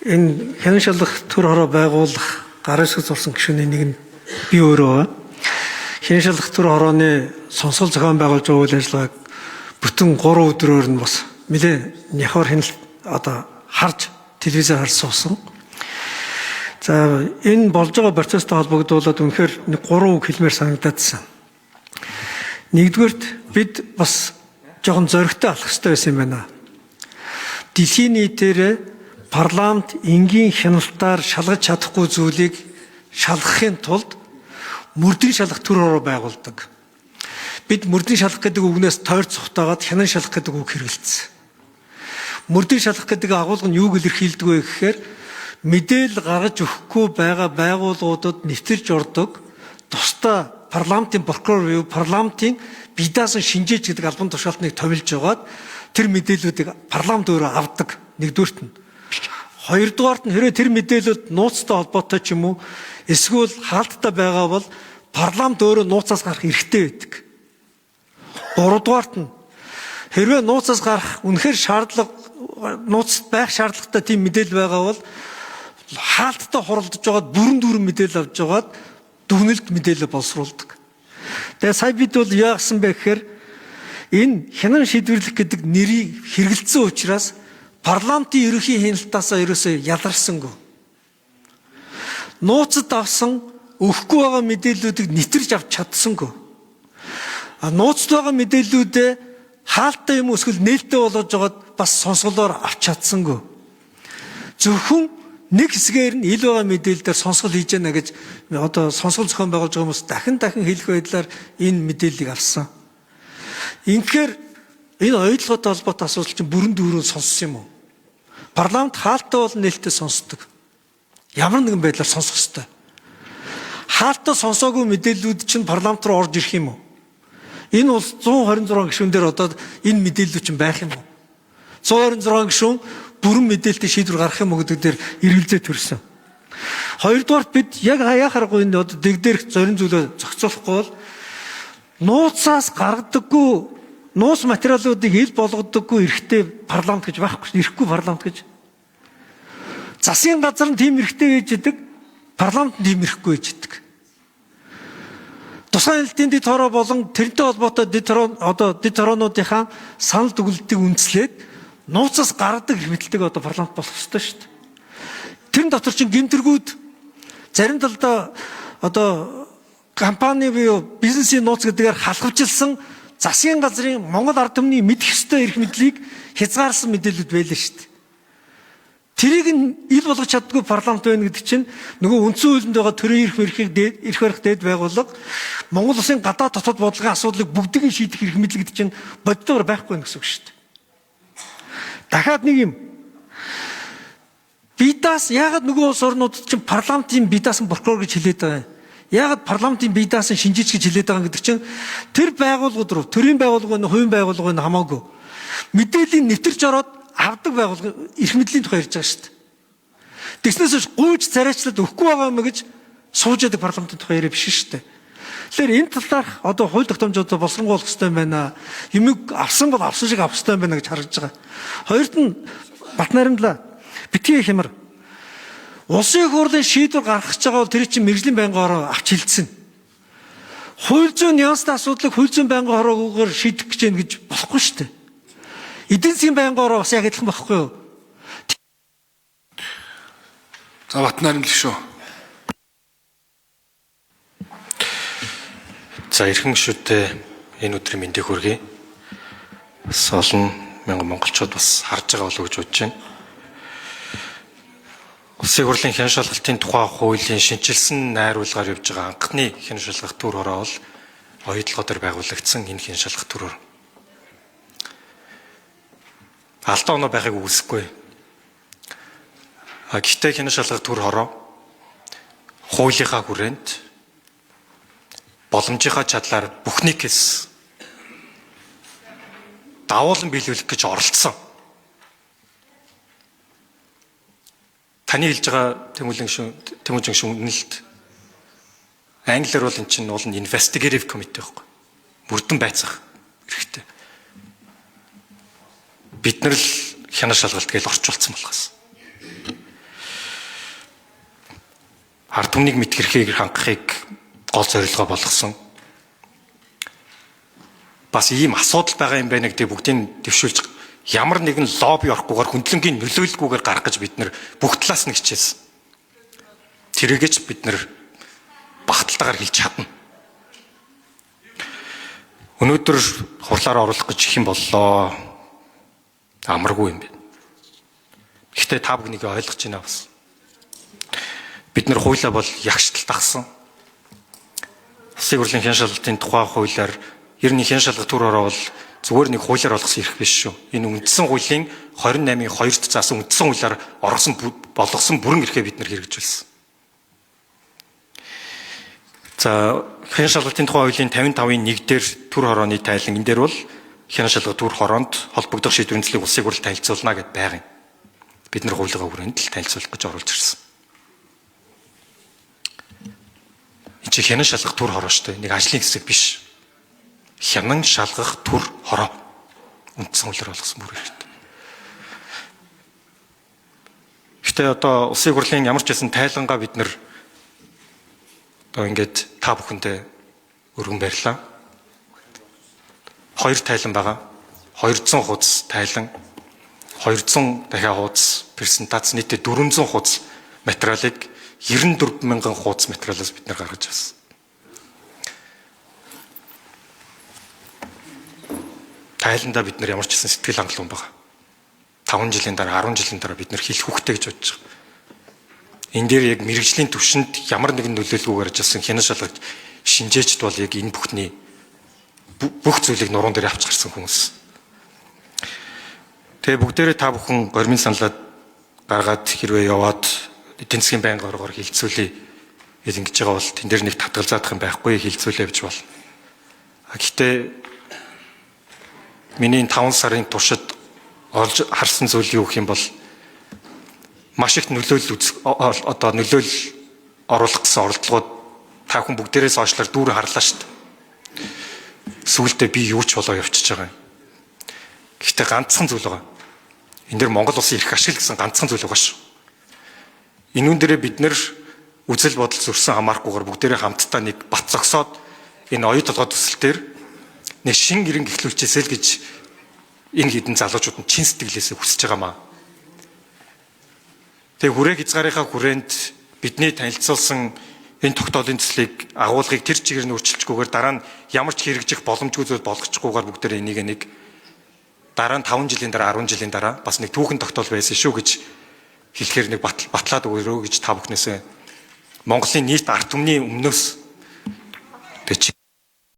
Энэ хянан шалгах төр хороо байгуулах гарын хэсэг зурсан гишүүний нэг нь би өөрөө хянан шалгах төр хорооны сонсгол зохион байгуулж байгаа үйл ажиллагааг бүтэн 3 өдрөөр нь бас нэлээд нявхар харж телевизээр харж суусан. За энэ болж байгаа процесстэй холбогдуулаад үнэхээр 3 үг хэлмээр санагдаадсан. Нэгдүгээрт бид бас жоохон зоригтой алах хэрэгтэй байсан юм байна. Дэлхийн нийтээр парламент энгийн хяналтаар шалгаж чадахгүй зүйлийг шалгахын тулд мөрдийн шалгах төр хороо байгуулдаг. Бид мөрдийн шалгах гэдэг үгнээс тойр цухтаагаад хянан шалгах гэдэг үг хэрэгэлцсэн. Мөрдийн шалгах гэдэг агуулга нь юуг илэрхийлдэг вэ гэхээр мэдээлэл гаргаж өгөхгүй байгаа байгууллагуудад нэвтэрж ордог тусдаа парламентын прокурор буюу парламентын бие даасан шинжээч гэдэг албан тушаалтныг товилж байгаад тэр мэдээллүүдийг парламент өөрөө авдаг. Нэгдүгээрт нь. Хоёрдугаарт нь хэрэг тэр мэдээлэлд нууцтай холбоотой ч юм уу эсвэл хаалттай байгаа бол парламент өөрөө нууцаас гарах эрхтэй байдаг. Гуравдугаарт нь хэрвээ нууцаас гарах үнэхээр нууцт байх шаардлагатай тийм мэдээлэл байгаа бол хаалттай хуралдаж байгаад бүрэн мэдээлэл авч байгаад дүгнэлт мэдээлэл боловсруулдаг. Тэгээ сая бид бол яагсан бэ гэхээр энэ хянан шийдвэрлэх гэдэг нэрийг хэрэгэлцсэн учраас парламентын ерөнхий хяналтаасаа ерөөсөө яларсангүй. Нууцад авсан өгөхгүй байгаа мэдээллүүдийг нэвтэрж авч чадсангүй. Нууцад байгаа мэдээллүүдээ хаалттай юм эсвэл нээлттэй болгож байгаад бас сонсголоор авч чадсангүй. Зөвхөн нэг хэсгээр нь ил байгаа мэдээлэлээр сонсгол хийж яана гэж сонсгол зохион байгуулж байгаа хүмүүс дахин хэлэх байдлаар энэ мэдээллийг авсан. Инхээр энэ ойлгоотой холбоотой асуудал чинь бүрэн дүүрэн сонссон юм уу? Парламент хаалттай бол нээлттэй сонсдог. Ямар нэгэн байдлаар сонсох ёстой. Хаалттай сонсоогүй мэдээллүүд чинь парламент руу орж ирэх юм уу? Энэ бол 126 гишүүн дээр энэ мэдээллүүд чинь байх юм уу? 126 гишүүн бүрэн мэдээлэлтэй шийдвэр гаргах юм уу гэдэг дээр эргэлзээ төрсөн. Хоёрдугаар бид яг яхааргүй энэ дэгдэрх зорин зүйлөө зохицуулахгүй бол нууцаас гаргадаггүй нууц материалуудыг ил болгодоггүй эрхтэй парламент гэж байхгүй шүү. Ирэхгүй парламент гэж. Засгийн газар нь тийм эрхтэй гэж идэг, парламент нь тийм эрхгүй гэж идэг. Тусгай хяналтын дэд хороо болон тэрнтэй холбоотой дэд хороонуудынхаа санал дүгнэлтийг үндэслээд нууцаас гаргадаг эрх мэдэлтэйг парламент болох ёстой шүү дээ. Тэр дотор чинь гэмтэргүүд зарим талдаа компани буюу бизнесийн нууц гэдгээр халахвчилсан засгийн газрын Монгол ард түмний мэдэх ёстой эрх мэдлийг хязгаарсан мэдээлэлүүд байлаа шүү дээ. Тэрийг нь ил болгож чаддгүй парламент байна гэдэг чинь нөгөө үндсэн хуулинд байгаа төрийн эрх барих дээд байгууллага Монгол улсын гадаад дотоод бодлогын асуудлыг бүгдийг шийдэх эрх мэдэл гэдэг чинь боддоор байхгүй гэсэн үг шүү дээ. Дахиад нэг юм. Бидаас яагаад нөгөө улс орнуудад чинь парламентын бие даасан прокурор гэж хэлээд байгаа юм? Яагаад парламентын бие даасан шинжээч гэж хэлээд байгаа гэдэг чинь тэр байгууллагууд руу төрийн байгууллага нь хувийн байгууллага нь хамаагүй мэдээллийн нэвтэрч ороод авдаг байгууллага эрх мэдлийн тухай ярьж байгаа шүү дээ. Тэгснээс гүйж царайчлаад өгөхгүй байгаа юм гэж сууж яадаг парламентын тухай яриа биш шүү дээ. Тэгэхээр энэ талаарх хууль тогтоомжуудаа боловсронгуйлах хэрэгтэй юм байна. Юмыг авсан бол авсан шиг авах хэрэгтэй юм байна гэж харагдаж байгаа. Хоёрт нь Батнайрамдлаа битгий хямар. Улсын их хурлын шийдвэр гаргах гэж байгаа бол тэр чинь мэргэжлийн байнгын хороо авч хилцсэн. Хууль зүйн нюанстай асуудлыг хууль зүйн байнгын хороогоор шийдэх гэж байна гэж болохгүй шүү дээ. Эдийн засгийн байнгын хороо бас яг адилхан байхгүй юу? За Батнайрамдал шүү. За эрхэм гишүүдтэй энэ өдрийн мэндийг хүргэе. Бас олон мянган монголчууд бас харж байгаа болов уу гэж бодож байна. Улсын хурлын хянан шалгалтын тухай хуулийн шинжилсэн найруулгаар явж байгаа анхны хянан шалгах төр хороо бол оюутлогоо дээр байгуулагдсан энэ хянан шалгах төр хор. Алдаа оноо байхыг үүсэхгүй. Гэхдээ хянан шалгах төр хороо хуулийнхаа хүрээнд боломжийнхаа чадлаар бүхнийг хэлсэн давуулан биелүүлэх гэж оролцсон. Таны хэлж байгаа Тэмүүжин шүнэлт англиар бол эн чинь уул нь investigative committee байхгүй. Мөрдөн байцах хэрэгтэй. Бид нар л хянаш шалгалт гэж орчуулсан болохоос. ард түмнийг мэдгэрхийг хангахыг гол зорилгоо болгосон. Бас ийм асуудал байгаа юм байна гэдэг бүгдийг дэвшүүлж ямар нэгэн лобби орохгүйгээр хөндлөнгийн нөлөөлөлгүйгээр гарах гэж бид нэр бүх талаас нь хичээсэн. Тэрэгэж бид нэр багталтайгаар хэлж чадна. Өнөөдөр хурлаараа оруулах гэж их юм боллоо. Амаргүй юм байна. Гэхдээ та бүхнийг ойлгож байна бас. Бид нар хуулиа бол ягштал тагсан. Улсын хурлын хяншилтын тухай хуулиар ер нь хяншилга төр ороо бол зүгээр нэг хуулиар болгосон эрх биш шүү. Энэ үндсэн хуулийн 28-ийн 2-т заасан үндсэн хуулиар болгосон бүрэн эрхээ бид нар хэрэгжүүлсэн. За хяншилгын тухай хуулийн 55-ийн 1-дээр төр хорооны тайлан энэ дээр бол хяншилга төр хороонд холбогдох шийдвэрийн цэцлийг улсын хурл танилцуулна гэд байгаа юм. Бид нар хуулигаа хүрээнд л танилцуулах гэж оруулж ирсэн. Энэ чи хянан шалгах төр хороо шүү дээ. Нэг ажлын хэсэг биш. Хянан шалгах төр хороо. Үндсэн хуулиар болгосон бүр хэрэгтэй. Гэхдээ одоо улсын хурлын ямар ч байсан тайлангаа бид нар одоо ингээд та бүхэндээ өргөн барьлаа. 2 тайлан байгаа. 200 хуудас тайлан, 200 дахиад хуудас презентац, нийтдээ 400 хуудас материалыг 94 мянган хуудас материалаас бид нар гаргаж авсан. Тайландаа бид нар ямар ч гэсэн сэтгэл хангалуун байгаа. 5 жилийн дараа, 10 жилийн дараа бид нар хэлэх хүүхтэй гэж бодож байгаа. Энэ дээр яг мэрэгжлийн түвшинд ямар нэгэн нөлөөлөлгүйгээр ажилласан хянан шалгаж шинжээчд бол яг энэ бүхний бүх зүйлийг нуруунд дээр авч гарсан хүмүүс. Тэгээ бүгдээрээ та бүхэн гормын саналаад гаргаад хэрвээ яваад эдийн засгийн байнгын оргоор хилцүүлээ гэж ингэж байгаа бол тэн дээр нэг татгалзаадах юм байхгүй хилцүүлээ гэж бол. Гэхдээ миний 5 сарын туршид олж харсан зүйл юу гэх юм бол маш их нөлөөлөл оруулах гэсэн оролдлогод та хүн бүгдээрээ сошиалар дүүрэн харлаа шүү дээ. Сүүлдээ би юу ч болоо явчихж байгаа юм. Гэхдээ ганцхан зүйл байгаа. Энэ дэр Монгол улсын эрх ашиг гэсэн ганцхан зүйл байгаа шүү. Энэ дээрээ бид нэр үзэл бодол зөрсөн хамаарахгүйгээр бүгдээрээ хамтдаа нэг бат зогсоод энэ оюу толгой төсөл дээр нэг шин гэрэн эхлүүлчихээсэй л гэж энэ хідэн залуучууд нь чин сэтгэлээсээ хүсэж байгаамаа. Тэгээ хүрээ хязгаарынхаа хүрээнд бидний танилцуулсан энэ тогтоолын төслийг агуулгыг тэр чигээр нь өөрчилчихгүйгээр дараа нь ямар ч хэрэгжих боломжгүй зүйл болгочихгүйгээр бүгдээрээ энийг нэг дараа нь 5 жилийн дараа 10 жилийн дараа бас нэг түүхэн тогтоол байсан шүү гэж хэлэхээр нэг батлаад өгөрөө гэж та бүхнээсээ Монголын нийт ард түмний өмнөөс